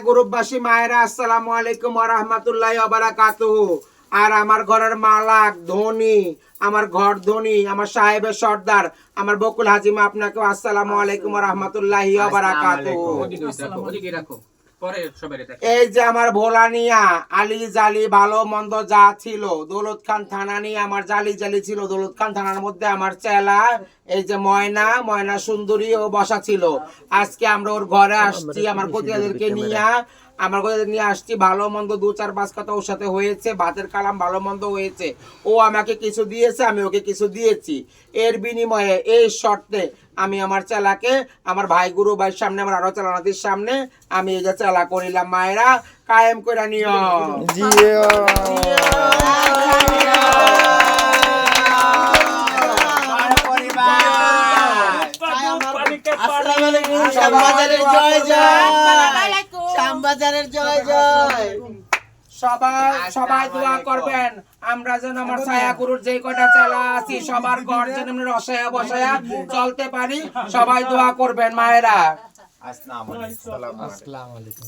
গ্রুপবাসী মায়েরা আসসালামু আলাইকুম ওয়া রাহমাতুল্লাহি ওয়া বারাকাতুহু। আর আমার ঘরের মালাক ধনী, আমার ঘর ধনী, আমার সাহেবের সর্দার, আমার বকুল হাজিমা, আপনাকে আসসালামু আলাইকুম ওয়া রাহমাতুল্লাহি ওয়া বারাকাতুহু। এই যে আমার ভোলানিয়া আলী জালি ভালো মন্দ যা ছিল, দৌলত খান থানা নিয়ে আমার জালি জালি ছিল। দৌলত খান থানার মধ্যে আমার চেলা এই যে ময়না ময়না সুন্দরী ও বসা ছিল। আজকে আমরা ওর ঘরে আসছি আমার কতিদেরকে নিয়ে, আমার ঘরে নিয়ে আসছি। ভালো মন্দ দু চার পাঁচ কথা ওর সাথে হয়েছে, ভাতের কালাম ভালো মন্দ হয়েছে। ও আমাকে কিছু দিয়েছে, আমি ওকে কিছু দিয়েছি। এর বিনিময়ে এই শর্তে আমি আমার চেলাকে আমার ভাই গুরু ভাইয়ের সামনে, আমার আরো চেলানাতির সামনে আমি এই যে চেলা করিলাম। মায়েরা কায়েম করে নিও। সবাই দোয়া করবেন আমরা যেন আমার ছায়া গুরুর যে কয়টা চেলা আছি সবার ঘর যেন আমরা রসায়া বসায়া চলতে পারি। সবাই দোয়া করবেন মায়েরা। আসসালামু আলাইকুম।